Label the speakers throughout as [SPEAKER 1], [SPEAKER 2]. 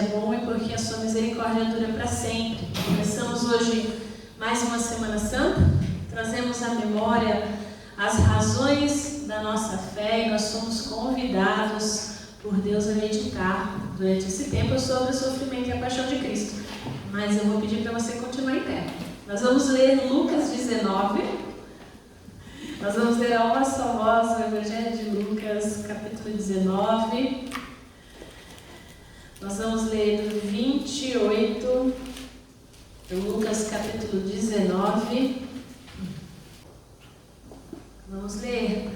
[SPEAKER 1] bom e porque a sua misericórdia dura para sempre. Começamos hoje mais uma Semana Santa, trazemos à memória as razões da nossa fé e nós somos convidados por Deus a meditar durante esse tempo sobre o sofrimento e a paixão de Cristo. Mas eu vou pedir para você continuar em pé. Nós vamos ler Lucas 19. Nós vamos ler a uma só voz o Evangelho de Lucas, capítulo 19. Nós vamos ler do 28, Lucas capítulo 19. Vamos ler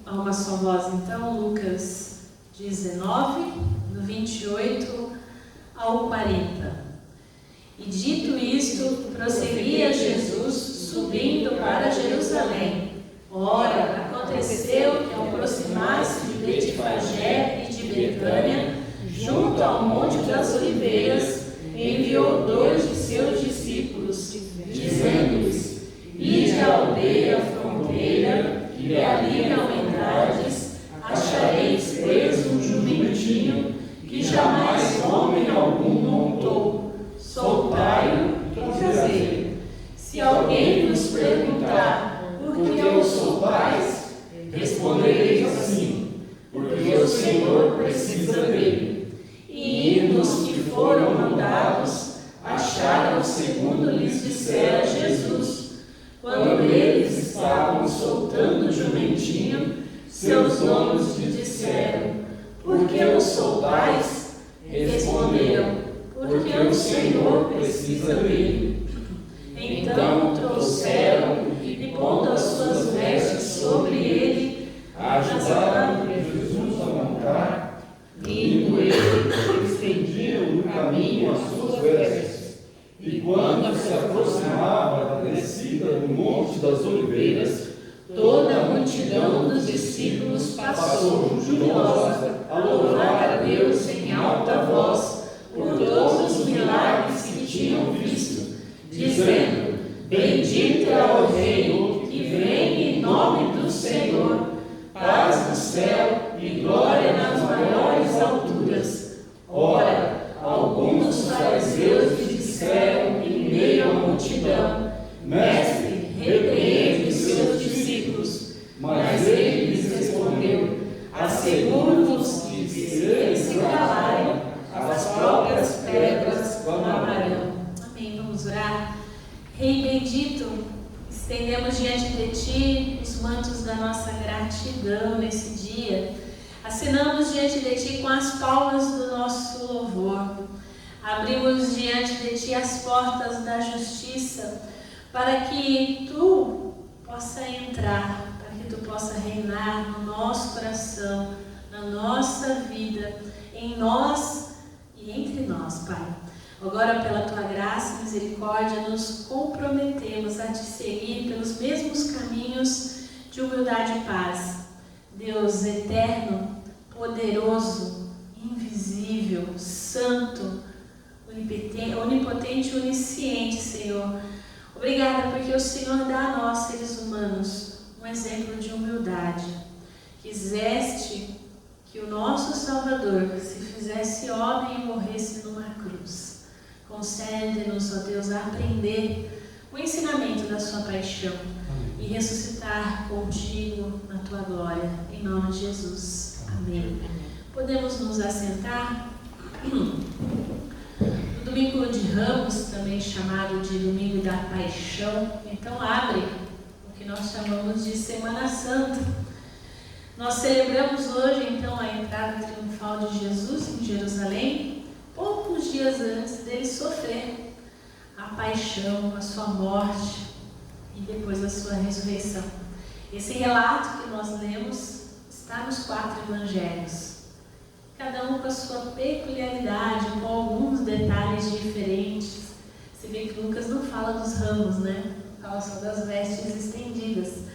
[SPEAKER 1] a uma só voz, então, Lucas 19, do 28 ao 40. E dito isto, prosseguia Jesus, subindo para Jerusalém. Ora, aconteceu que ao aproximar-se de Betfagé e de Betânia, junto ao Monte das Oliveiras, enviou 2 de seus discípulos, dizendo-lhes: Ide à aldeia fronteira, e ali ao entrardes, achareis preso um jumentinho, que jamais homem algum montou. Soltai-o e trazei-o. Se alguém vos perguntar por que o soltais, respondereis assim: porque o Senhor precisa dele. E indo os que foram mandados, acharam segundo lhes dissera Jesus. Quando eles estavam soltando o jumentinho, seus donos lhe disseram: por que o soltais? Responderam: porque o Senhor precisa dele. Então trouxeram e, pondo as suas vestes sobre ele, ajudaram Jesus a montar, indo ele, estendiam no caminho as suas vestes. E quando se aproximava da descida do Monte das Oliveiras, toda a multidão dos discípulos passou jubilosa a louvar a Deus em alta voz por todos os milagres que tinham visto, dizendo: bendito é o Rei que vem em nome do Senhor, paz no céu e glória nas maiores alturas. Ora, alguns dos fariseus lhe disseram em meio à multidão: Mestre, repreende os seus discípulos. Mas ele lhes respondeu: asseguro-vos que, se eles se calarem, as próprias pedras clamarão. Amém. Vamos orar. Rei bendito, estendemos diante de Ti os mantos da nossa gratidão nesse dia. Acenamos diante de Ti com as palmas do nosso louvor. Abrimos diante de Ti as portas da justiça para que Tu possa entrar, para que Tu possa reinar no nosso coração, na nossa vida, em nós e entre nós, Pai. Agora, pela Tua graça e misericórdia, nos comprometemos a Te seguir pelos mesmos caminhos de humildade e paz. Deus eterno, poderoso, invisível, santo, onipotente e onisciente, Senhor. Obrigada porque o Senhor dá a nós, seres humanos, um exemplo de humildade. Quiseste que o nosso Salvador se fizesse homem e morresse numa cruz. Concede-nos, ó Deus, a aprender o ensinamento da sua paixão e ressuscitar contigo na tua glória, em nome de Jesus. Amém. Podemos nos assentar? O domingo de Ramos, também chamado de domingo da paixão, então abre o que nós chamamos de Semana Santa. Nós celebramos hoje, então, a entrada triunfal de Jesus em Jerusalém, poucos dias antes dele sofrer a paixão, a sua morte e depois a sua ressurreição. Esse relato que nós lemos está nos 4 evangelhos, cada um com a sua peculiaridade, com alguns detalhes diferentes. Você vê que Lucas não fala dos ramos, né? Fala só das vestes estendidas.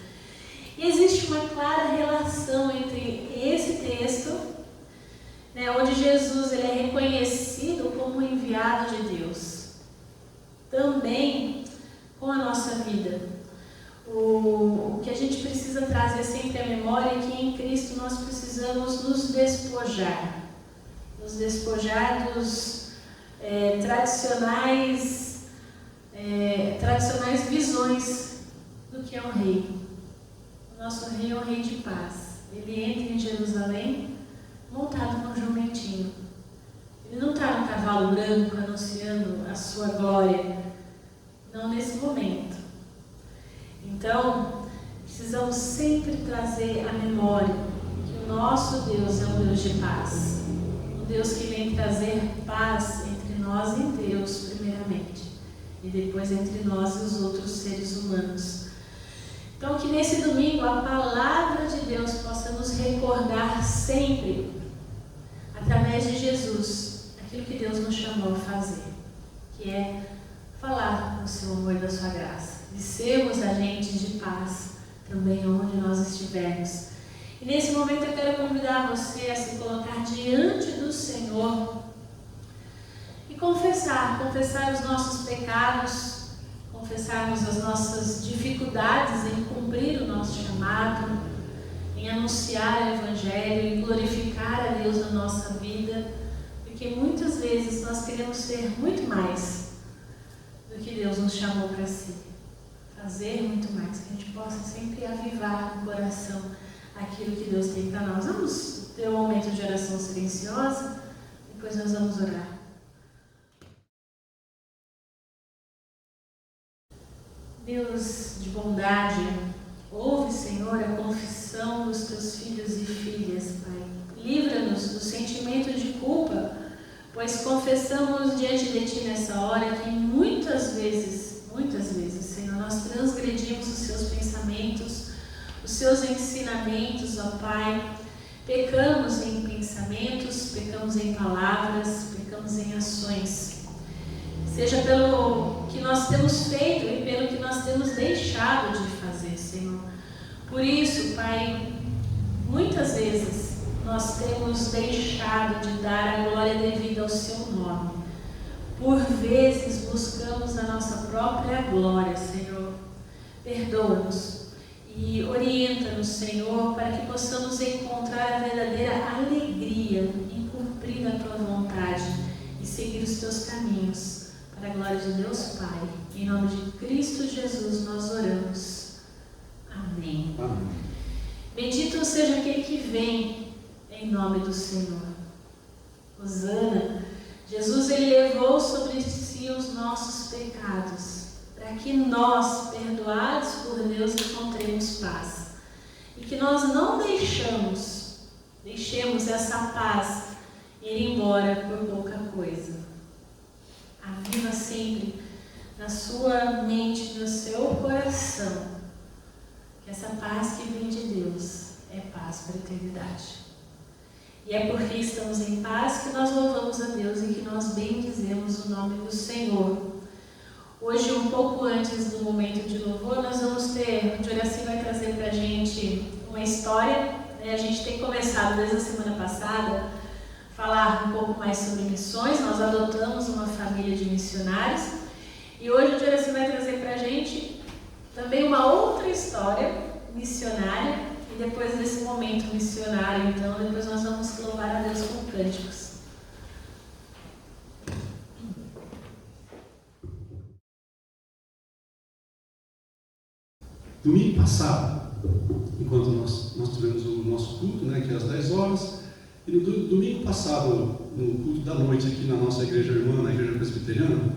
[SPEAKER 1] E existe uma clara relação entre esse texto, né, onde Jesus ele é reconhecido como enviado de Deus, também com a nossa vida. O que a gente precisa trazer sempre à memória é que em Cristo nós precisamos nos despojar. nos despojar dos tradicionais visões do que é um rei. O nosso rei é um rei de paz. Ele entra em Jerusalém montado num jumentinho. Ele não está no cavalo branco anunciando a sua glória. Não nesse momento. Então, precisamos sempre trazer à memória que o nosso Deus é um Deus de paz. Um Deus que vem trazer paz entre nós e Deus, primeiramente. E depois entre nós e os outros seres humanos. Então, que nesse domingo a palavra de Deus possa nos recordar sempre, através de Jesus, aquilo que Deus nos chamou a fazer, que é falar do seu amor e da sua graça, de sermos agentes de paz também onde nós estivermos. E nesse momento eu quero convidar você a se colocar diante do Senhor e confessar os nossos pecados, confessarmos as nossas dificuldades em cumprir o nosso chamado, em anunciar o Evangelho, em glorificar a Deus na nossa vida, porque muitas vezes nós queremos ser muito mais do que Deus nos chamou para si. Fazer muito mais, que a gente possa sempre avivar no coração aquilo que Deus tem para nós. Vamos ter um momento de oração silenciosa, depois nós vamos orar. Deus de bondade, ouve, Senhor, a confissão dos teus filhos e filhas, Pai. Livra-nos do sentimento de culpa, pois confessamos diante de Ti nessa hora que muitas vezes, Senhor, nós transgredimos os Seus pensamentos, os Seus ensinamentos, ó Pai. Pecamos em pensamentos, pecamos em palavras, pecamos em ações. Seja pelo que nós temos feito e pelo que nós temos deixado de fazer, Senhor. Por isso, Pai, muitas vezes nós temos deixado de dar a glória devida ao Seu nome. Por vezes buscamos a nossa própria glória, Senhor. Perdoa-nos e orienta-nos, Senhor, para que possamos encontrar a verdadeira alegria em cumprir a Tua vontade e seguir os Teus caminhos. Para a glória de Deus Pai, em nome de Cristo Jesus nós oramos. Amém.
[SPEAKER 2] Amém.
[SPEAKER 1] Bendito seja aquele que vem em nome do Senhor. Hosana. Jesus, Ele levou sobre si os nossos pecados, para que nós, perdoados por Deus, encontremos paz. E que nós não deixemos essa paz ir embora por pouca coisa. Aviva sempre na sua mente, no seu coração, que essa paz que vem de Deus é paz para a eternidade. E é porque estamos em paz que nós louvamos a Deus e que nós bendizemos o nome do Senhor. Hoje, um pouco antes do momento de louvor, nós vamos ter, o Juraci vai trazer para a gente uma história, né? A gente tem começado desde a semana passada falar um pouco mais sobre missões. Nós adotamos uma família de missionários e hoje o Juraci vai trazer para a gente também uma outra história missionária. E depois desse momento missionário, então, depois nós vamos louvar a Deus com cânticos.
[SPEAKER 2] Domingo passado, enquanto nós tivemos o nosso culto, né, que é às 10 horas, e no domingo passado, no culto da noite aqui na nossa igreja irmã, na igreja presbiteriana,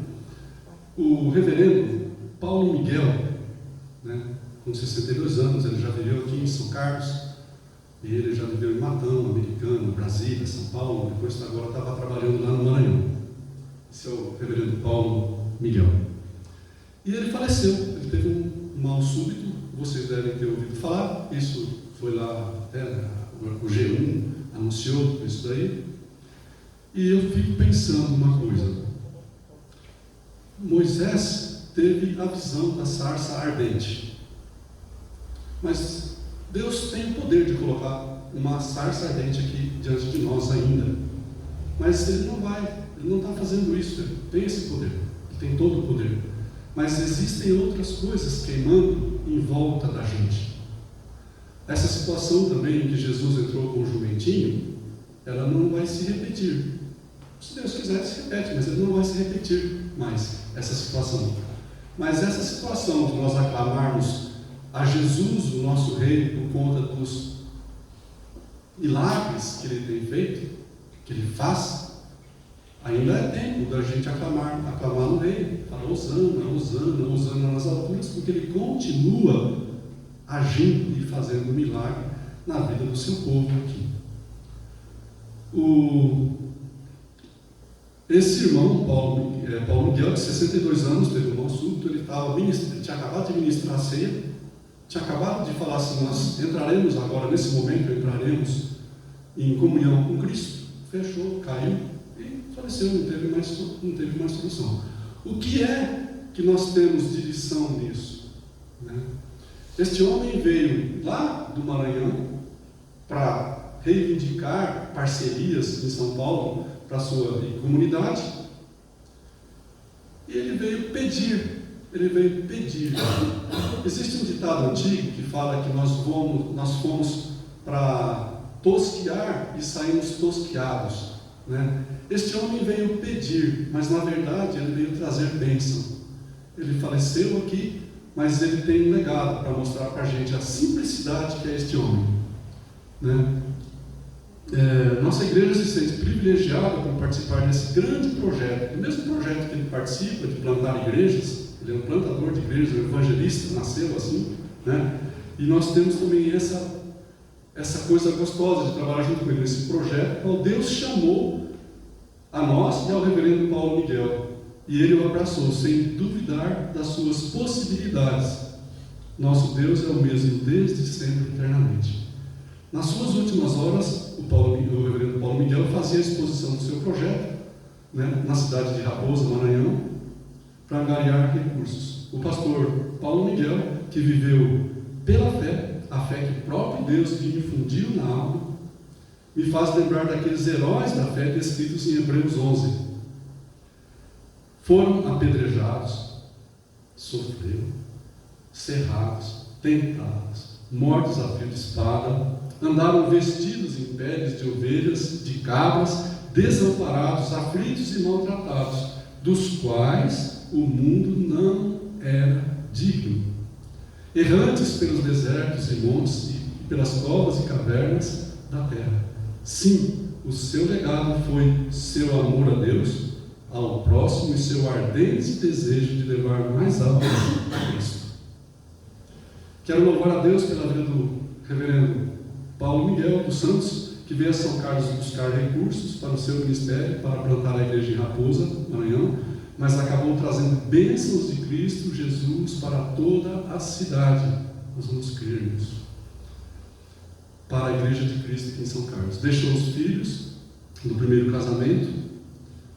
[SPEAKER 2] o reverendo Paulo Miguel, né, com 62 anos, ele já viveu aqui em São Carlos, e ele já viveu em Matão, Americana, Brasília, São Paulo, depois agora estava trabalhando lá no Maranhão. Esse é o reverendo Paulo Miguel. E ele faleceu, ele teve um mal súbito, vocês devem ter ouvido falar, isso foi lá, até o G1 anunciou isso daí, e eu fico pensando uma coisa. Moisés teve a visão da sarça ardente. Mas Deus tem o poder de colocar uma sarça ardente aqui diante de nós ainda. Mas Ele não está fazendo isso, Ele tem esse poder, Ele tem todo o poder. Mas existem outras coisas queimando em volta da gente. Essa situação também em que Jesus entrou com o jumentinho, ela não vai se repetir. Se Deus quiser, se repete, mas ele não vai se repetir mais essa situação. Mas essa situação de nós aclamarmos a Jesus, o nosso Rei, por conta dos milagres que ele tem feito, que ele faz, ainda é tempo da gente aclamar no Rei, falar Hosana, Hosana, Hosana nas alturas, porque ele continua agindo e fazendo milagre na vida do seu povo aqui. Esse irmão, Paulo Miguel, de 62 anos, teve um mal súbito, ele tinha acabado de ministrar a ceia, tinha acabado de falar assim: nós entraremos agora, nesse momento, entraremos em comunhão com Cristo. Fechou, caiu e faleceu, não teve mais solução. O que é que nós temos de lição nisso? Né? Este homem veio lá do Maranhão para reivindicar parcerias em São Paulo para a sua comunidade, e ele veio pedir. Existe um ditado antigo que fala que nós fomos para tosquear e saímos tosqueados, né? Este homem veio pedir, mas na verdade ele veio trazer bênção. Ele faleceu aqui, mas ele tem um legado para mostrar para a gente a simplicidade que é este homem, né? Nossa igreja se sente privilegiada por participar desse grande projeto, o mesmo projeto que ele participa, de plantar igrejas. Ele é um plantador de igrejas, um evangelista, nasceu assim, né? E nós temos também essa coisa gostosa de trabalhar junto com ele, esse projeto, qual Deus chamou a nós e ao reverendo Paulo Miguel, e ele o abraçou, sem duvidar das suas possibilidades. Nosso Deus é o mesmo desde sempre, eternamente. Nas suas últimas horas, o reverendo Paulo Miguel fazia a exposição do seu projeto, né, na cidade de Raposa, Maranhão, para angariar recursos. O pastor Paulo Miguel, que viveu pela fé, a fé que o próprio Deus lhe infundiu na alma, me faz lembrar daqueles heróis da fé descritos em Hebreus 11. Foram apedrejados, sofreram, cerrados, tentados, mortos a fio de espada, andaram vestidos em peles de ovelhas, de cabras, desamparados, aflitos e maltratados, dos quais o mundo não era digno. Errantes pelos desertos e montes e pelas covas e cavernas da terra. Sim, o seu legado foi seu amor a Deus, ao próximo e seu ardente desejo de levar mais alto a Cristo. Quero louvar a Deus pela vida do reverendo Paulo Miguel dos Santos, que veio a São Carlos buscar recursos para o seu ministério, para plantar a igreja em Raposa, Maranhão, mas acabou trazendo bênçãos de Cristo Jesus para toda a cidade. Nós vamos crer nisso. Para a igreja de Cristo aqui em São Carlos. Deixou os filhos do primeiro casamento,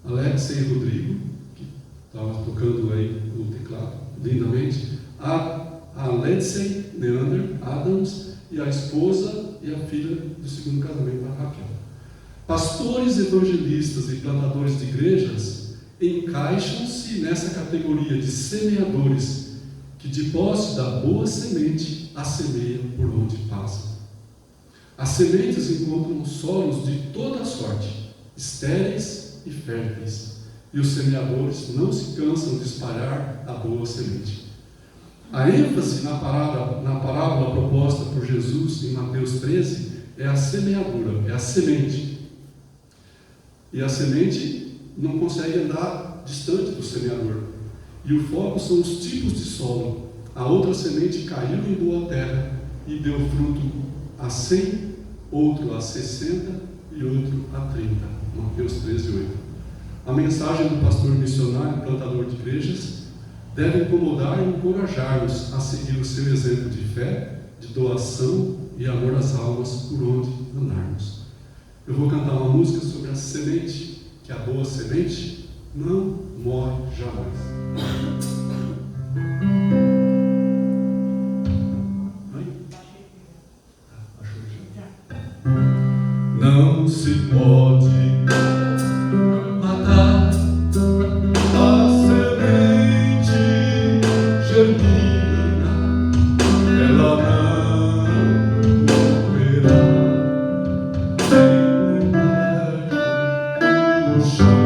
[SPEAKER 2] Alex e Rodrigo, que estava tocando aí o teclado lindamente, a Ledsey Neander Adams e a esposa e a filha do segundo casamento, a Raquel. Pastores evangelistas e plantadores de igrejas encaixam-se nessa categoria de semeadores que, de posse da boa semente, a semeiam por onde passam. As sementes encontram solos de toda sorte, estéreis e férteis, e os semeadores não se cansam de espalhar a boa semente. A ênfase na parábola proposta por Jesus em Mateus 13 é a semeadura, é a semente. E a semente não consegue andar distante do semeador. E o foco são os tipos de solo. A outra semente caiu em boa terra e deu fruto a 100, outro a 60 e outro a 30. Mateus 13, 8. A mensagem do pastor missionário, plantador de igrejas, deve incomodar e encorajar-nos a seguir o seu exemplo de fé, de doação e amor às almas por onde andarmos. Eu vou cantar uma música sobre a semente, que a boa semente não morre jamais. Não se pode matar a semente, germina, ela não morrerá, sem o chão.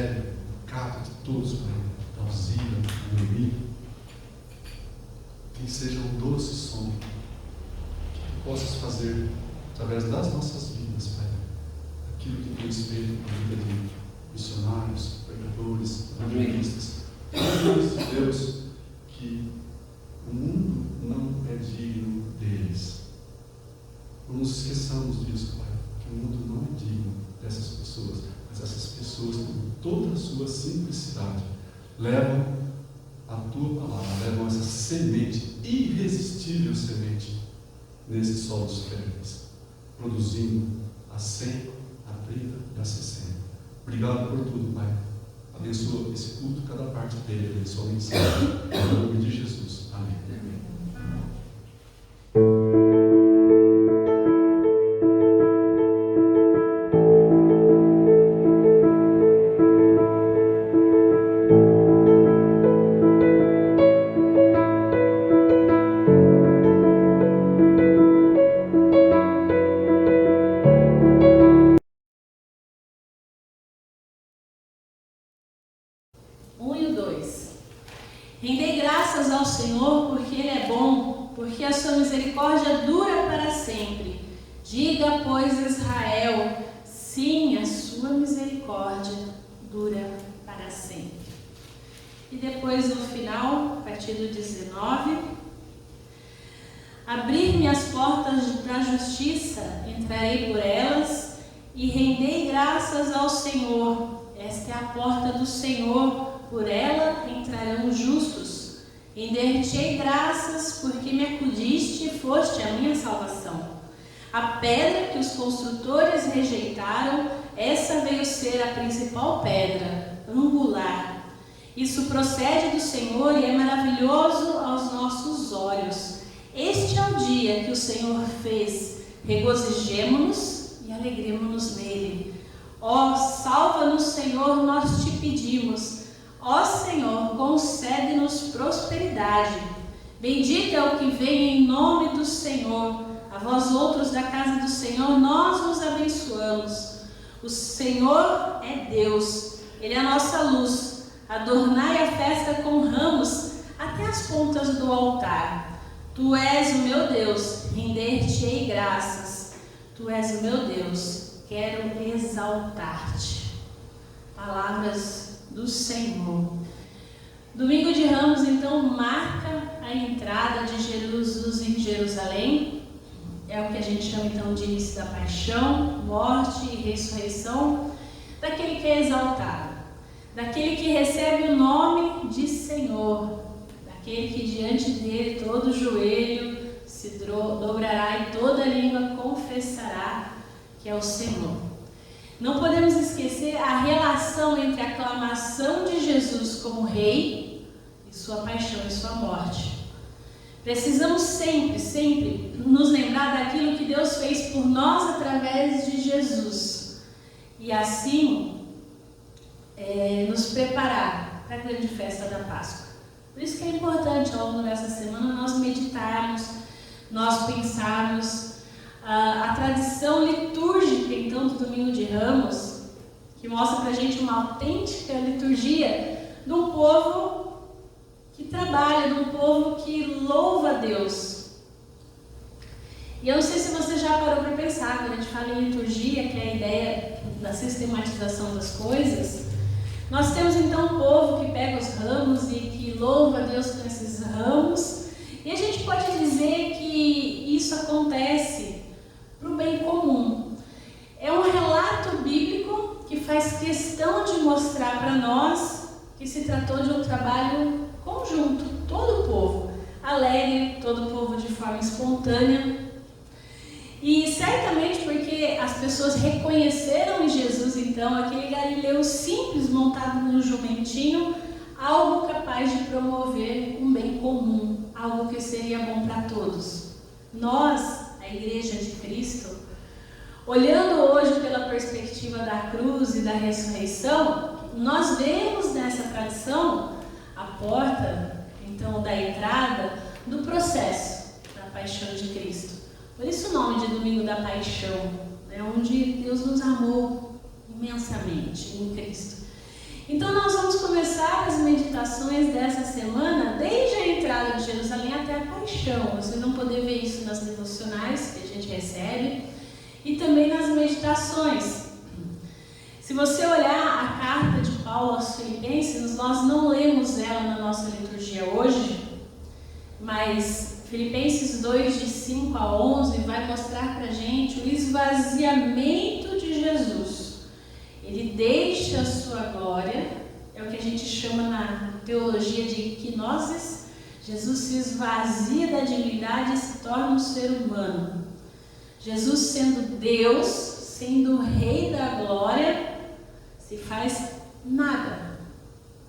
[SPEAKER 2] recebe o cato de todos, Pai, da Alzira, do Noemi, que seja um doce som que tu possas fazer através das nossas vidas, Pai, aquilo que tens feito na vida de missionários, pregadores, evangelistas, Deus, que o mundo não é digno deles. Não nos esqueçamos disso, Pai, que o mundo não é digno dessas pessoas, mas essas pessoas, com toda a sua simplicidade, levam a tua palavra, levam essa semente, irresistível semente, nesse solo dos férteis, produzindo a 100, a 30 e a 60. Obrigado por tudo, Pai. Abençoa esse culto, cada parte dele, abençoa a mensagem. Em nome de Jesus. Amém.
[SPEAKER 1] Rendei graças ao Senhor, porque Ele é bom, porque a sua misericórdia dura para sempre. Diga, pois, Israel, sim, a sua misericórdia dura para sempre. E depois, no final, a partir do 19, abrir-me as portas da justiça, entrarei por elas e rendei graças ao Senhor. Esta é a porta do Senhor. Por ela entrarão os justos. Render-te-ei graças, porque me acudiste e foste a minha salvação. A pedra que os construtores rejeitaram, essa veio ser a principal pedra, angular. Isso procede do Senhor e é maravilhoso aos nossos olhos. Este é o dia que o Senhor fez. Regozijemo-nos e alegremo-nos nele. Ó, salva-nos, Senhor, nós te pedimos. Ó Senhor, concede-nos prosperidade. Bendito é o que vem em nome do Senhor. A vós outros da casa do Senhor, nós vos abençoamos. O Senhor é Deus, Ele é a nossa luz. Adornai a festa com ramos até as pontas do altar. Tu és o meu Deus, render-te-ei graças. Tu és o meu Deus, quero exaltar-te. Palavras do Senhor. Domingo de Ramos, então, marca a entrada de Jesus em Jerusalém. É o que a gente chama, então, de início da paixão, morte e ressurreição daquele que é exaltado, daquele que recebe o nome de Senhor, daquele que diante dele todo joelho se dobrará e toda língua confessará que é o Senhor. Não podemos esquecer a relação entre a aclamação de Jesus como rei e sua paixão e sua morte. Precisamos sempre nos lembrar daquilo que Deus fez por nós através de Jesus. E assim, nos preparar para a grande festa da Páscoa. Por isso que é importante, ao longo dessa semana, nós meditarmos, nós pensarmos. A tradição litúrgica, então, do Domingo de Ramos, que mostra para a gente uma autêntica liturgia de um povo que trabalha, de um povo que louva a Deus. E eu não sei se você já parou para pensar, quando a gente fala em liturgia, que é a ideia da sistematização das coisas, nós temos então um povo que pega os ramos e que louva a Deus com esses ramos, e a gente pode dizer que isso acontece para o bem comum. É um relato bíblico que faz questão de mostrar para nós que se tratou de um trabalho conjunto, todo o povo, alegre, todo o povo de forma espontânea. E certamente porque as pessoas reconheceram em Jesus, então, aquele galileu simples montado num jumentinho, algo capaz de promover um bem comum, algo que seria bom para todos. Nós, a Igreja de Cristo, olhando hoje pela perspectiva da cruz e da ressurreição, nós vemos nessa tradição a porta, então, da entrada do processo da paixão de Cristo. Por isso o nome de Domingo da Paixão, onde Deus nos amou imensamente em Cristo. começar as meditações dessa semana desde a entrada de Jerusalém até a paixão. Vocês vão poder ver isso nas devocionais que a gente recebe e também nas meditações. Se você olhar a carta de Paulo aos Filipenses, nós não lemos ela na nossa liturgia hoje, mas Filipenses 2, de 5 a 11, vai mostrar para a gente o esvaziamento de Jesus. Ele deixa a sua glória, é o que a gente chama na teologia de quinosis. Jesus se esvazia da divindade e se torna um ser humano. Jesus, sendo Deus, sendo o Rei da glória, se faz nada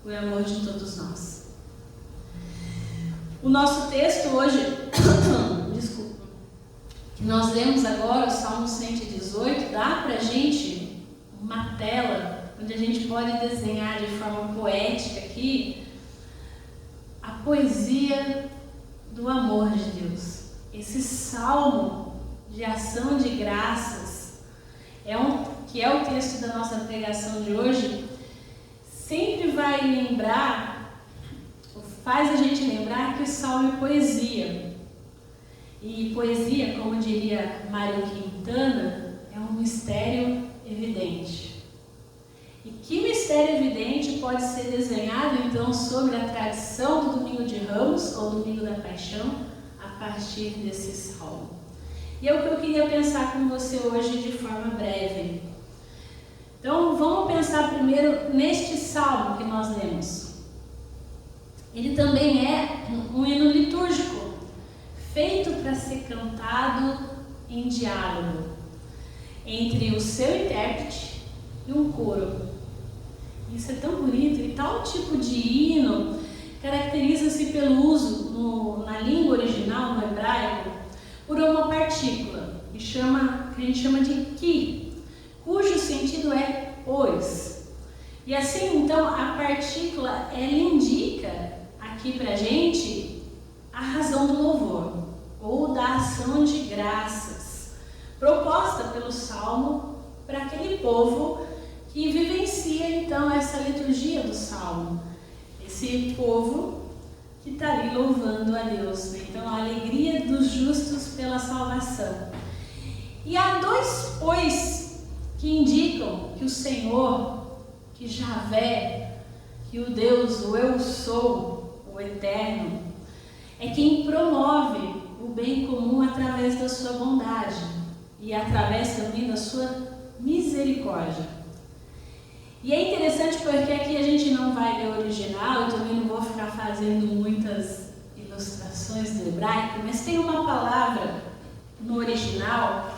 [SPEAKER 1] por amor de todos nós. O nosso texto hoje, desculpa, que nós lemos agora, o Salmo 118, dá pra gente uma tela onde a gente pode desenhar de forma poética aqui a poesia do amor de Deus. Esse salmo de ação de graças que é o texto da nossa pregação de hoje, sempre vai lembrar, faz a gente lembrar que o salmo é poesia. E poesia, como diria Mário Quintana, é um mistério evidente. E que mistério evidente pode ser desenhado então sobre a tradição do Domingo de Ramos, ou Domingo da Paixão, a partir desse salmo? E é o que eu queria pensar com você hoje de forma breve. Então, vamos pensar primeiro neste salmo que nós lemos. Ele também é um hino litúrgico, feito para ser cantado em diálogo entre o seu intérprete e um coro. Isso é tão bonito, e tal tipo de hino caracteriza-se pelo uso na língua original, no hebraico, por uma partícula que a gente chama de ki, cujo sentido é pois. E assim, então, a partícula, ela indica aqui pra gente a razão do louvor, ou da ação de graças, proposta pelo Salmo para aquele povo que vivencia, então, essa liturgia do Salmo. Esse povo que está ali louvando a Deus, né? Então, a alegria dos justos pela salvação. E há dois pois que indicam que o Senhor, que Javé, que o Deus, o Eu Sou, o Eterno, é quem promove o bem comum através da sua bondade e através também da sua misericórdia. E é interessante porque aqui a gente não vai ler o original, eu também não vou ficar fazendo muitas ilustrações do hebraico, mas tem uma palavra no original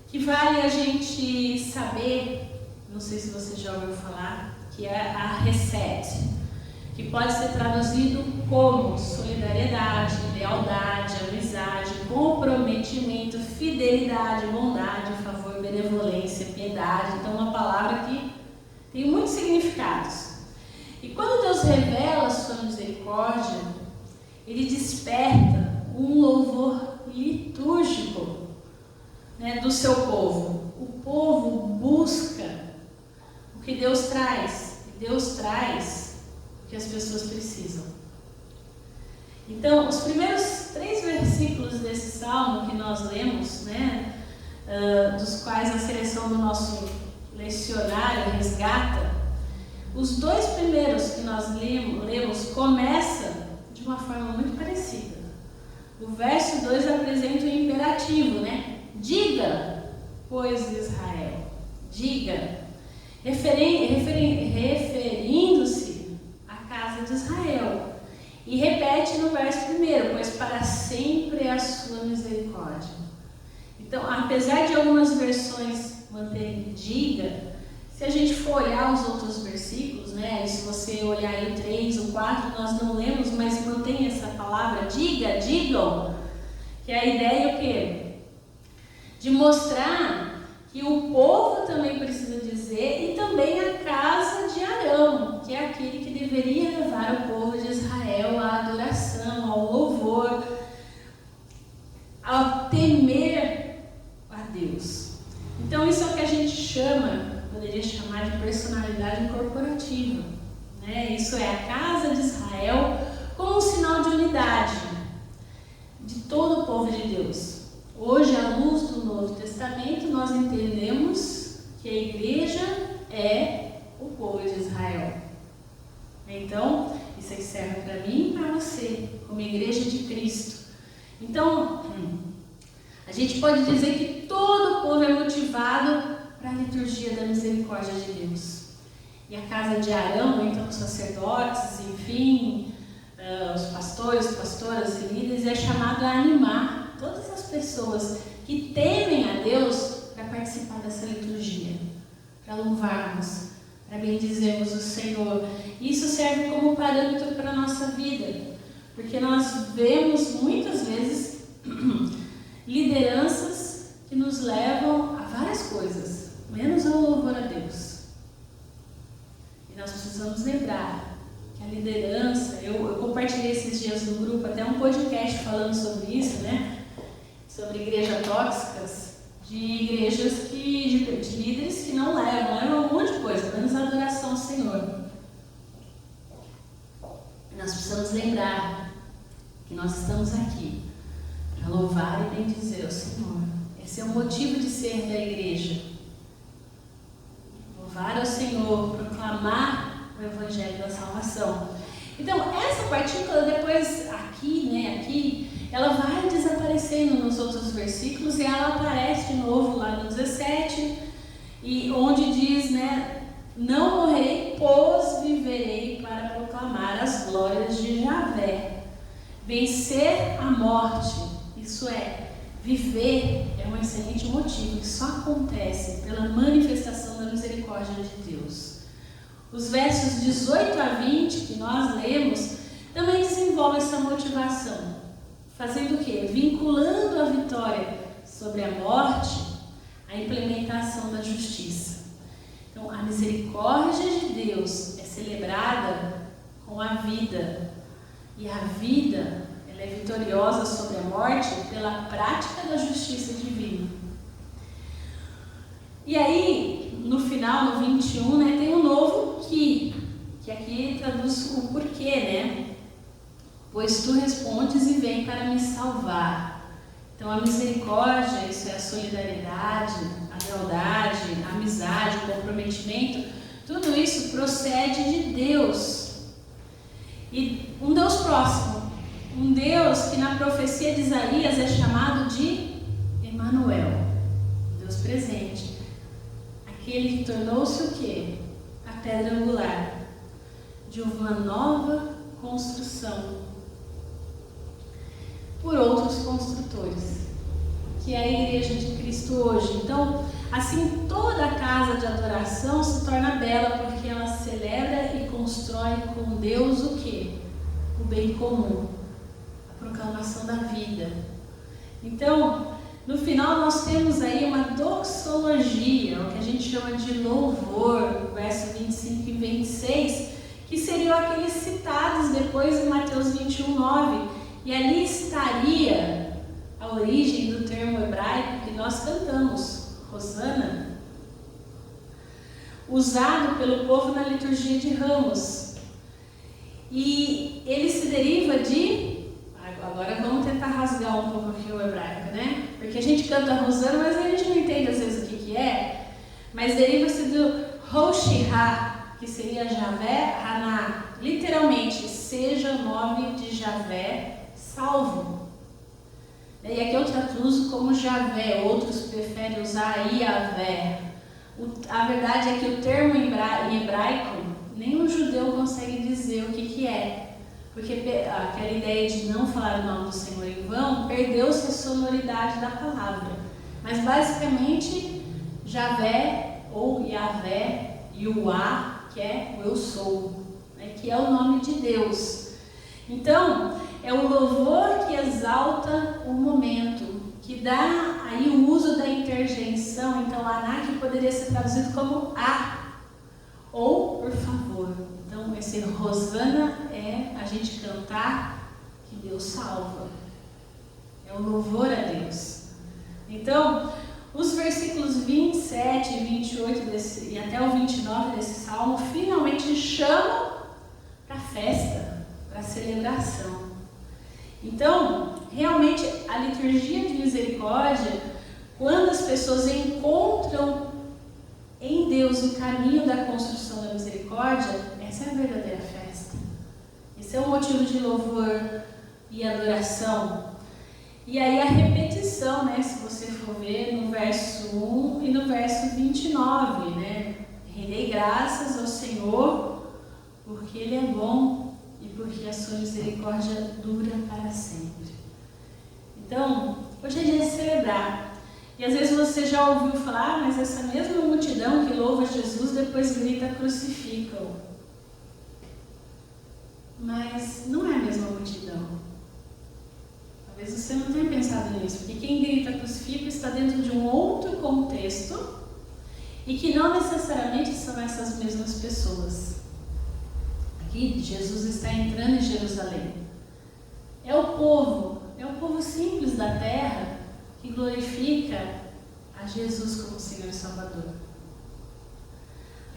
[SPEAKER 1] que vale a gente saber, não sei se você já ouviu falar, que é a reset, que pode ser traduzido como solidariedade, lealdade, amizade, comprometimento, fidelidade, bondade, favor, benevolência, piedade. Então, uma palavra que tem muitos significados. E quando Deus revela a sua misericórdia, Ele desperta um louvor litúrgico, né, do seu povo. O povo busca o que Deus traz. E Deus traz o que as pessoas precisam. Então, os primeiros 3 versículos desse salmo que nós lemos, né, dos quais a seleção do nosso lecionário resgata, os 2 primeiros que nós lemos começam de uma forma muito parecida. O verso 2 apresenta o imperativo, né? Diga, pois, Israel, diga, referindo-se à casa de Israel. E repete no verso 1, pois para sempre é a sua misericórdia. Então, apesar de algumas versões manterem diga, se a gente for olhar os outros versículos, né, e se você olhar aí o 3, o 4, nós não lemos, mas mantém essa palavra, diga, digam, que a ideia é o quê? De mostrar que o povo também precisa dizer, e também a casa de Arão, que é aquele que deveria levar o povo de Israel à adoração, ao louvor, ao temer a Deus. Então isso é o que a gente poderia chamar de personalidade corporativa, né? né? Isso é a casa de Israel, como um sinal de unidade de todo o povo de Deus. Hoje, à luz do Novo Testamento, nós entendemos que a igreja é o povo de Israel. Então, isso aqui serve para mim e para você, como igreja de Cristo. Então, a gente pode dizer que todo o povo é motivado para a liturgia da misericórdia de Deus. E a casa de Arão, então os sacerdotes, enfim, os pastores, pastoras e líderes, é chamado a animar todas as pessoas que temem a Deus para participar dessa liturgia, para louvarmos, para bendizermos o Senhor. Isso serve como parâmetro para a nossa vida, porque nós vemos muitas vezes lideranças que nos levam a várias coisas, menos ao louvor a Deus. E nós precisamos lembrar que a liderança, eu compartilhei esses dias no grupo até um podcast falando sobre isso, né? Sobre igrejas tóxicas, de igrejas de líderes que não levam um monte de coisa, menos a adoração ao Senhor. E nós precisamos lembrar que nós estamos aqui para louvar e bendizer o Senhor. Esse é o motivo de ser da igreja. Louvar ao Senhor, proclamar o Evangelho da salvação. Então, essa partícula depois, aqui, ela vai desaparecendo nos outros versículos e ela aparece de novo lá no 17, e onde diz, né, não morrerei, pois viverei para proclamar as glórias de Javé. Vencer a morte, isso é, viver é um excelente motivo que só acontece pela manifestação da misericórdia de Deus. Os versos 18 a 20 que nós lemos também desenvolvem essa motivação, fazendo o quê? Vinculando a vitória sobre a morte à implementação da justiça. Então, a misericórdia de Deus é celebrada com a vida, e a vida ela é vitoriosa sobre a morte pela prática da justiça divina. E aí, no final, no 21, né, tem um novo que aqui traduz o porquê, né? Pois tu respondes e vem para me salvar. Então, a misericórdia, isso é a solidariedade, a lealdade, a amizade, o comprometimento, tudo isso procede de Deus. E um Deus próximo, um Deus que na profecia de Isaías é chamado de Emanuel, Deus presente. Aquele que tornou-se o quê? A pedra angular de uma nova construção por outros construtores, que é a igreja de Cristo hoje. Então, assim, toda a casa de adoração se torna bela porque ela celebra e constrói com Deus o quê? O bem comum, a proclamação da vida. Então, no final nós temos aí uma doxologia, o que a gente chama de louvor, verso 25 e 26, que seriam aqueles citados depois em Mateus 21:9, e ali estaria a origem do termo hebraico que nós cantamos, Hosana, usado pelo povo na liturgia de Ramos. E ele se deriva de... Agora vamos tentar rasgar um pouco aqui o hebraico, né? Porque a gente canta Hosana, mas a gente não entende às vezes o que é. Mas deriva-se do Hoshihá, que seria Javé Haná. Literalmente, seja o nome de Javé salvo. E aqui eu traduzo como Javé, outros preferem usar Iavé. A verdade é que o termo em hebraico, nenhum judeu consegue dizer o que é. Porque aquela ideia de não falar o nome do Senhor em vão, perdeu-se a sonoridade da palavra. Mas basicamente, Javé ou Iavé, Yuá, que é o eu sou, né, que é o nome de Deus. Então, é o louvor que exalta o momento, que dá aí o uso da interjeição. Então, Aná que poderia ser traduzido como a, ou por favor. Então, esse Hosana é a gente cantar que Deus salva. É o louvor a Deus. Então, os versículos 27 e 28 e até o 29 desse salmo finalmente chamam celebração. Então, realmente, a liturgia de misericórdia, quando as pessoas encontram em Deus o caminho da construção da misericórdia, essa é a verdadeira festa. Esse é o motivo de louvor e adoração. E aí a repetição, né, se você for ver no verso 1 e no verso 29, né? Rendei graças ao Senhor, porque Ele é bom e porque a sua misericórdia dura para sempre. Então, hoje é dia de celebrar. E às vezes você já ouviu falar, mas essa mesma multidão que louva Jesus depois grita crucificam. Mas não é a mesma multidão. Talvez você não tenha pensado nisso, porque quem grita crucifica está dentro de um outro contexto e que não necessariamente são essas mesmas pessoas. Aqui Jesus está entrando em Jerusalém. É o povo simples da terra que glorifica a Jesus como Senhor e Salvador.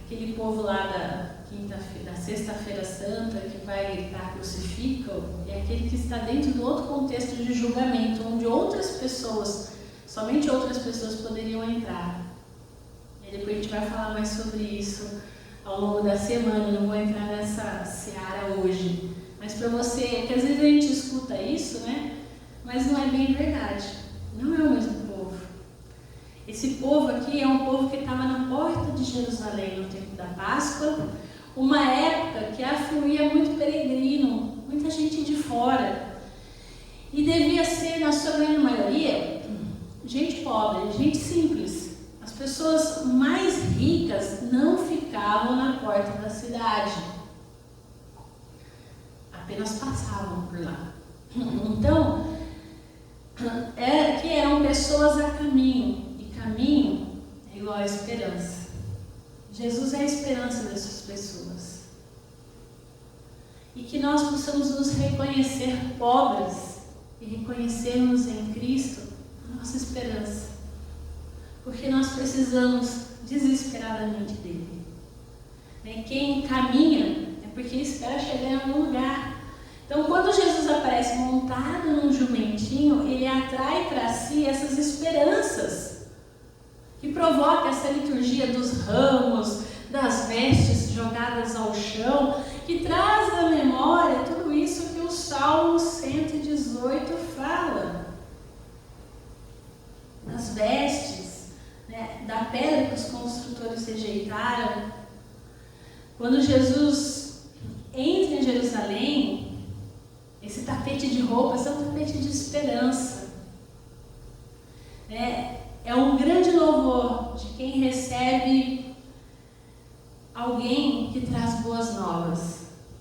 [SPEAKER 1] Aquele povo lá da Sexta-feira Santa que vai gritar crucificam é aquele que está dentro do outro contexto de julgamento, onde somente outras pessoas poderiam entrar. E depois a gente vai falar mais sobre isso ao longo da semana, não vou entrar nessa seara hoje. Mas para você, que às vezes a gente escuta isso, né? Mas não é bem verdade. Não é o mesmo povo. Esse povo aqui é um povo que estava na porta de Jerusalém no tempo da Páscoa, uma época que afluía muito peregrino, muita gente de fora. E devia ser, na sua grande maioria, gente pobre, gente simples. As pessoas mais ricas não ficavam na porta da cidade. Apenas passavam por lá. Então, que eram pessoas a caminho, e caminho é igual a esperança. Jesus é a esperança dessas pessoas. E que nós possamos nos reconhecer pobres e reconhecermos em Cristo a nossa esperança. Porque nós precisamos desesperadamente dele. Quem caminha é porque espera chegar em algum lugar. Então, quando Jesus aparece montado num jumentinho, ele atrai para si essas esperanças que provoca essa liturgia dos ramos, das vestes jogadas ao chão, que traz à memória tudo isso que o Salmo 118 fala. Das vestes, né, da pedra que os construtores rejeitaram. Quando Jesus entra em Jerusalém, esse tapete de roupas é um tapete de esperança. É um grande louvor de quem recebe alguém que traz boas novas.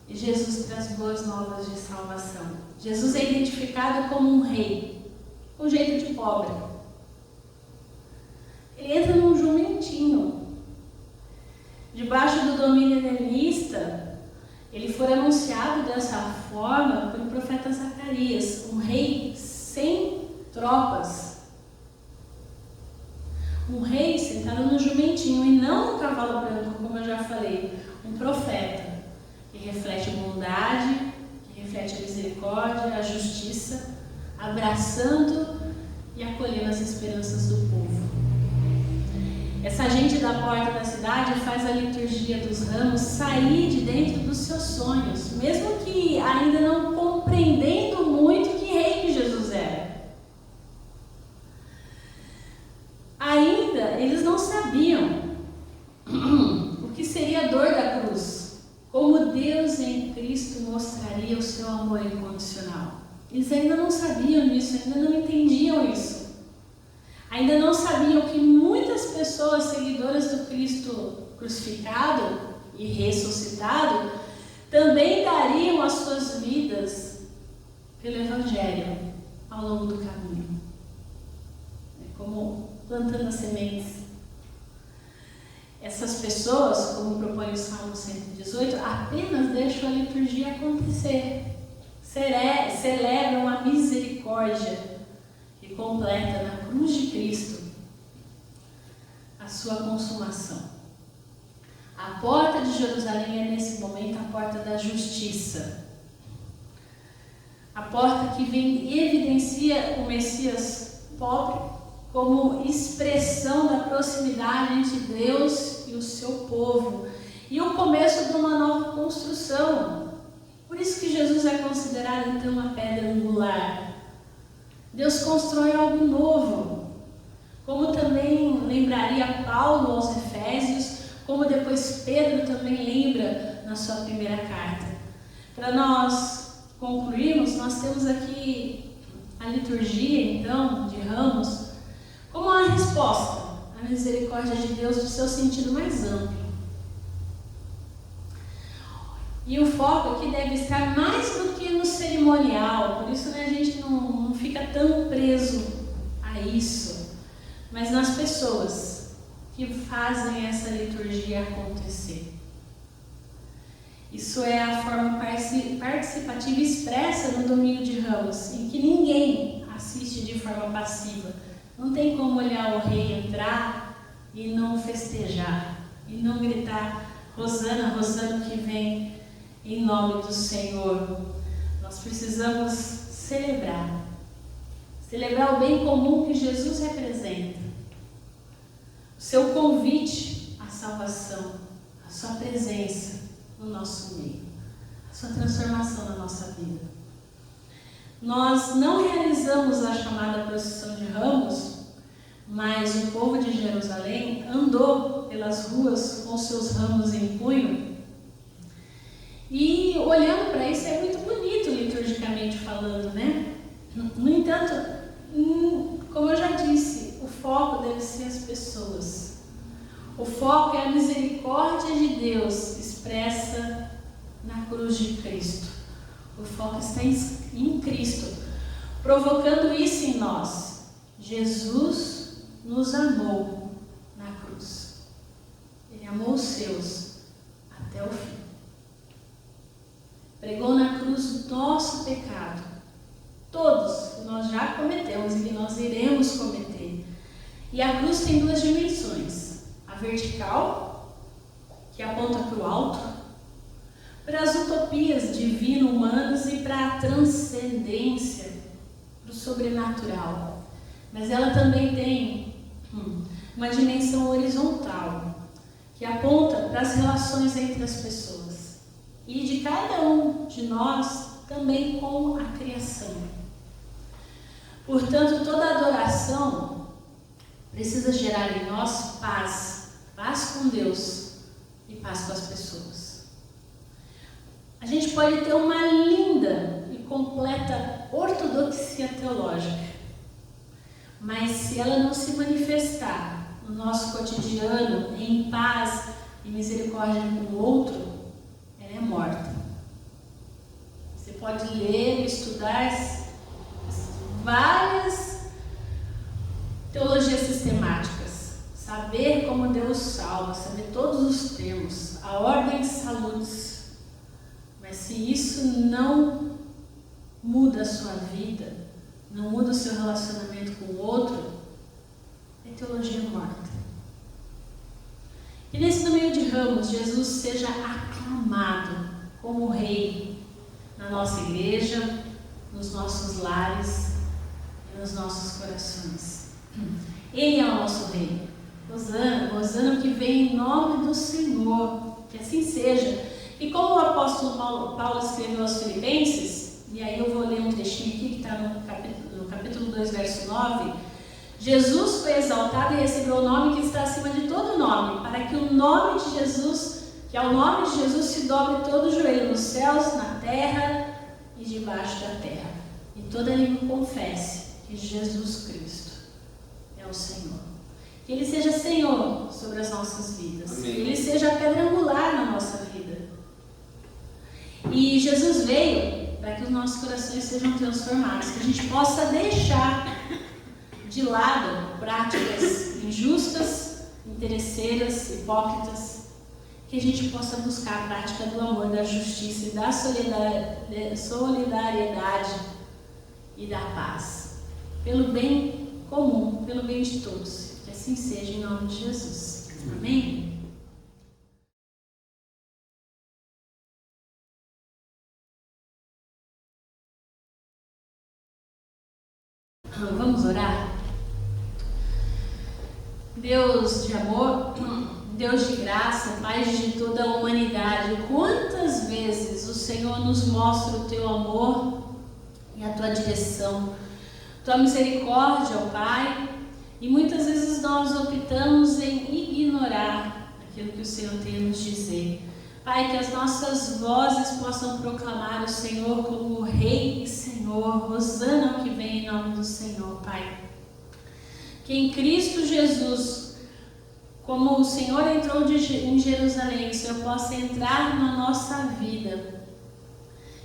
[SPEAKER 1] E Jesus traz boas novas de salvação. Jesus é identificado como um rei, com jeito de pobre. Ele entra num jumentinho. Debaixo do domínio helenista, ele foi anunciado dessa forma pelo profeta Zacarias, um rei sem tropas. Um rei sentado no jumentinho e não no cavalo branco, como eu já falei. Um profeta que reflete a bondade, que reflete a misericórdia, a justiça, abraçando e acolhendo as esperanças do povo. Essa gente da porta da cidade faz a liturgia dos ramos sair de dentro dos seus sonhos, mesmo que ainda não compreendendo muito que rei que Jesus era. Ainda eles não sabiam o que seria a dor da cruz, como Deus em Cristo mostraria o seu amor incondicional. Eles ainda não sabiam disso, ainda não entendiam isso. Ainda não sabiam que muitas pessoas seguidoras do Cristo crucificado e ressuscitado também dariam as suas vidas pelo Evangelho ao longo do caminho. É como plantando as sementes. Essas pessoas, como propõe o Salmo 118, apenas deixam a liturgia acontecer. Celebram a misericórdia que completa na cruz de Cristo a sua consumação. A porta de Jerusalém é nesse momento a porta da justiça. A porta que vem evidencia o Messias pobre como expressão da proximidade entre Deus e o seu povo e o começo de uma nova construção. Por isso que Jesus é considerado então a pedra angular. Deus constrói algo novo, como também lembraria Paulo aos Efésios, como depois Pedro também lembra na sua primeira carta. Para nós concluirmos, nós temos aqui a liturgia então de Ramos como uma resposta à misericórdia de Deus no seu sentido mais amplo. E o foco aqui deve estar mais do que no cerimonial, por isso a gente não fica tão preso a isso, mas nas pessoas que fazem essa liturgia acontecer. Isso é a forma participativa expressa no Domingo de Ramos, em que ninguém assiste de forma passiva. Não tem como olhar o rei entrar e não festejar, e não gritar Hosana, Hosana que vem em nome do Senhor. Nós precisamos celebrar o bem comum que Jesus representa, o seu convite à salvação, a sua presença no nosso meio, a sua transformação na nossa vida. Nós não realizamos a chamada procissão de Ramos, mas o povo de Jerusalém andou pelas ruas com seus ramos em punho. E olhando para isso é muito bonito liturgicamente falando, né? No entanto, como eu já disse, o foco deve ser as pessoas. O foco é a misericórdia de Deus expressa na cruz de Cristo. O foco está em Cristo, provocando isso em nós. Jesus nos amou na cruz. Ele amou os seus até o fim. Pregou na cruz o nosso pecado, todos que nós já cometemos e que nós iremos cometer. E a cruz tem duas dimensões: a vertical, que aponta para o alto, para as utopias divino-humanas e para a transcendência, para o sobrenatural. Mas ela também tem uma dimensão horizontal, que aponta para as relações entre as pessoas e de cada um de nós também com a criação. Portanto, toda adoração precisa gerar em nós paz com Deus e paz com as pessoas. A gente pode ter uma linda e completa ortodoxia teológica, mas se ela não se manifestar no nosso cotidiano em paz e misericórdia com o outro, ela é morta. Você pode ler e estudar várias teologias sistemáticas, saber como Deus salva, saber todos os termos, a ordem salutis, mas se isso não muda a sua vida, não muda o seu relacionamento com o outro, é teologia morta. E nesse Domingo de Ramos, Jesus seja aclamado como Rei na nossa igreja, nos nossos lares e nos nossos corações. Ele é o nosso Rei. Hosana, Hosana que vem em nome do Senhor, que assim seja. E como o apóstolo Paulo escreveu aos Filipenses, e aí eu vou ler um trechinho aqui que está no capítulo 2, verso 9, Jesus foi exaltado e recebeu o nome que está acima de todo nome, para que o nome de Jesus, que ao nome de Jesus se dobre todo o joelho nos céus, na terra e debaixo da terra, e toda língua confesse que Jesus Cristo é o Senhor. Que Ele seja Senhor sobre as nossas vidas. Amém. Que Ele seja a pedra angular na nossa vida. E Jesus veio para que os nossos corações sejam transformados, que a gente possa deixar de lado práticas injustas, interesseiras, hipócritas, que a gente possa buscar a prática do amor, da justiça e da solidariedade e da paz, pelo bem comum, pelo bem de todos. Que assim seja, em nome de Jesus. Amém? Vamos orar? Deus de amor, Deus de graça, Pai de toda a humanidade, quantas vezes o Senhor nos mostra o Teu amor e a Tua direção, Tua misericórdia, ó Pai, e muitas vezes nós optamos em ignorar aquilo que o Senhor tem a nos dizer. Pai, que as nossas vozes possam proclamar o Senhor como Rei e Senhor, hosana ao que vem em nome do Senhor, Pai. Que em Cristo Jesus, como o Senhor entrou em Jerusalém, que o Senhor possa entrar na nossa vida.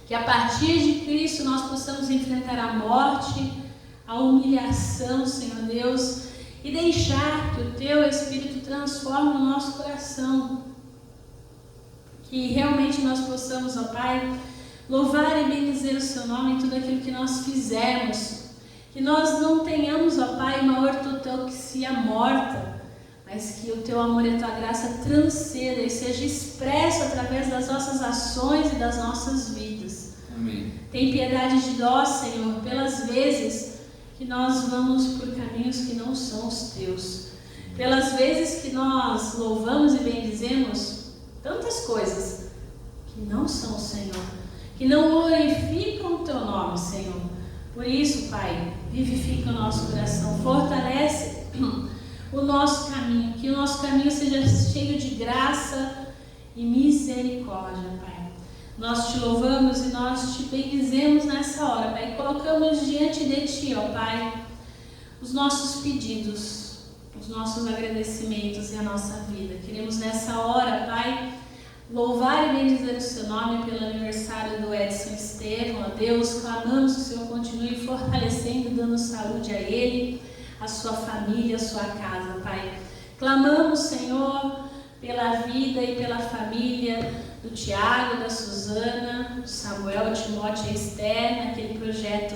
[SPEAKER 1] Que a partir de Cristo nós possamos enfrentar a morte, a humilhação, Senhor Deus, e deixar que o Teu Espírito transforme o nosso coração. Que realmente nós possamos, ó Pai, louvar e bendizer o Seu nome em tudo aquilo que nós fizermos. Que nós não tenhamos, ó Pai, uma ortodoxia morta, mas que o Teu amor e a Tua graça transcenda e seja expresso através das nossas ações e das nossas vidas.
[SPEAKER 3] Amém.
[SPEAKER 1] Tem piedade de nós, Senhor, pelas vezes que nós vamos por caminhos que não são os Teus. Pelas vezes que nós louvamos e bendizemos tantas coisas que não são o Senhor, que não glorificam o Teu nome, Senhor. Por isso, Pai, vivifica o nosso coração, fortalece o nosso caminho, que o nosso caminho seja cheio de graça e misericórdia, Pai. Nós Te louvamos e nós Te bendizemos nessa hora, Pai. Colocamos diante de Ti, ó Pai, os nossos pedidos, os nossos agradecimentos e a nossa vida. Queremos nessa hora, Pai, louvar e bendizer o Seu nome pelo aniversário do Edson Estevão. Ó Deus, clamamos que o Senhor continue fortalecendo, dando saúde a ele, a sua família, a sua casa, Pai. Clamamos, Senhor, pela vida e pela família do Tiago, da Suzana, do Samuel, Timóteo e Esther, naquele projeto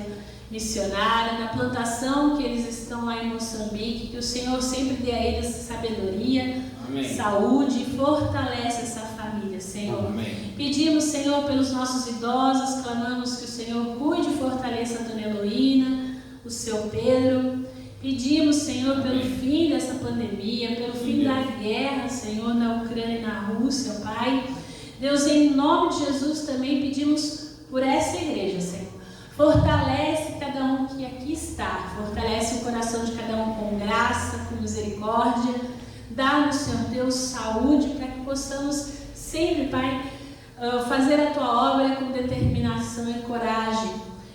[SPEAKER 1] missionário, na plantação que eles estão lá em Moçambique, que o Senhor sempre dê a eles sabedoria, amém, saúde e fortalece essa família, Senhor. Amém. Pedimos, Senhor, pelos nossos idosos, clamamos que o Senhor cuide e fortaleça a Dona Heloína, o Seu Pedro. Pedimos, Senhor, pelo fim dessa pandemia, pelo fim da guerra, Senhor, na Ucrânia e na Rússia, Pai. Deus, em nome de Jesus, também pedimos por essa igreja, Senhor. Fortalece cada um que aqui está, fortalece o coração de cada um com graça, com misericórdia. Dá-nos, Senhor Deus, saúde para que possamos sempre, Pai, fazer a Tua obra com determinação e coragem.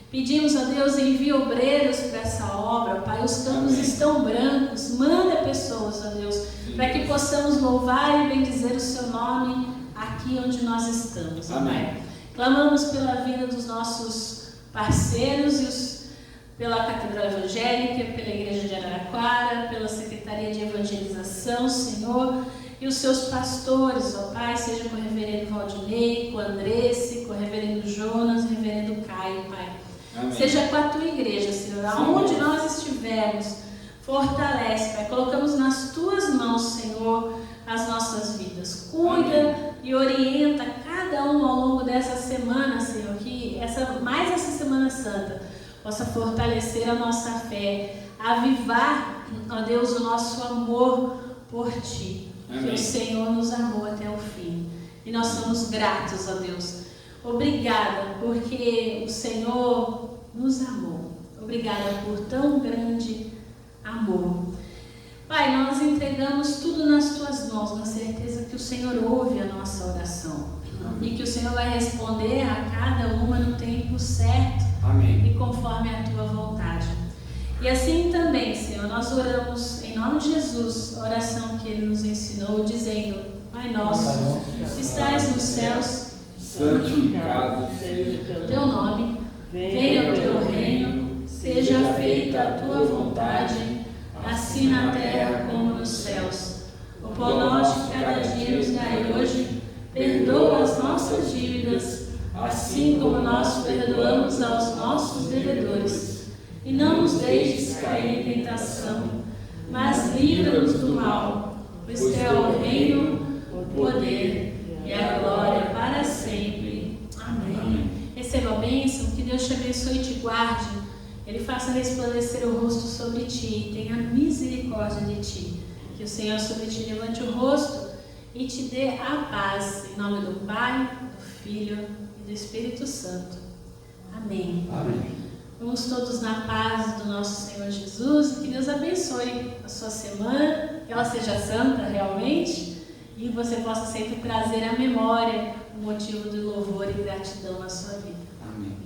[SPEAKER 1] Pedimos a Deus, envia obreiros para essa obra, Pai. Os campos amém, estão brancos. Manda pessoas, ó Deus, para que possamos louvar e bendizer o Seu nome aqui onde nós estamos, amém. Pai. Clamamos pela vida dos nossos parceiros pela Catedral Evangélica, pela Igreja de Araraquara, pela Secretaria de Evangelização, Senhor, e os Seus pastores, ó Pai, seja com o Reverendo Valdinei, com o Andresse, com o Reverendo Jonas, o Reverendo Caio, Pai. Amém. Seja com a Tua igreja, Senhor, aonde nós estivermos, fortalece, Pai. Colocamos nas Tuas mãos, Senhor, as nossas vidas. Cuida amém, e orienta cada um ao longo dessa semana, Senhor, que mais essa Semana Santa possa fortalecer a nossa fé, avivar, ó Deus, o nosso amor por Ti. Amém. Que o Senhor nos amou até o fim. E nós somos gratos, ó Deus. Obrigada, porque o Senhor nos amou. Obrigada por tão grande amor. Pai, nós entregamos tudo nas Tuas mãos, na certeza que o Senhor ouve a nossa oração. Amém. E que o Senhor vai responder a cada uma no tempo certo. Amém. E conforme a Tua vontade. E assim também, Senhor, nós oramos em nome de Jesus, a oração que Ele nos ensinou, dizendo: Pai nosso, que estais nos céus,
[SPEAKER 3] santificado seja
[SPEAKER 1] o Teu nome, venha o Teu reino, seja feita a Tua vontade, assim na terra como nos céus. O pão nosso de cada dia nos dai hoje, perdoa as nossas dívidas, assim como nós perdoamos aos nossos devedores. E não nos deixes cair em tentação, mas livra-nos do mal, pois Teu é o reino, o poder e a glória para sempre. Amém. Receba a bênção, que Deus te abençoe e te guarde, Ele faça resplandecer o rosto sobre ti e tenha misericórdia de ti. Que o Senhor sobre ti levante o rosto e te dê a paz. Em nome do Pai, do Filho e do Espírito Santo. Amém.
[SPEAKER 2] Amém.
[SPEAKER 1] Vamos todos na paz do nosso Senhor Jesus. Que Deus abençoe a sua semana, que ela seja santa realmente e você possa sempre trazer à memória o motivo de louvor e gratidão na sua vida.
[SPEAKER 3] Amém.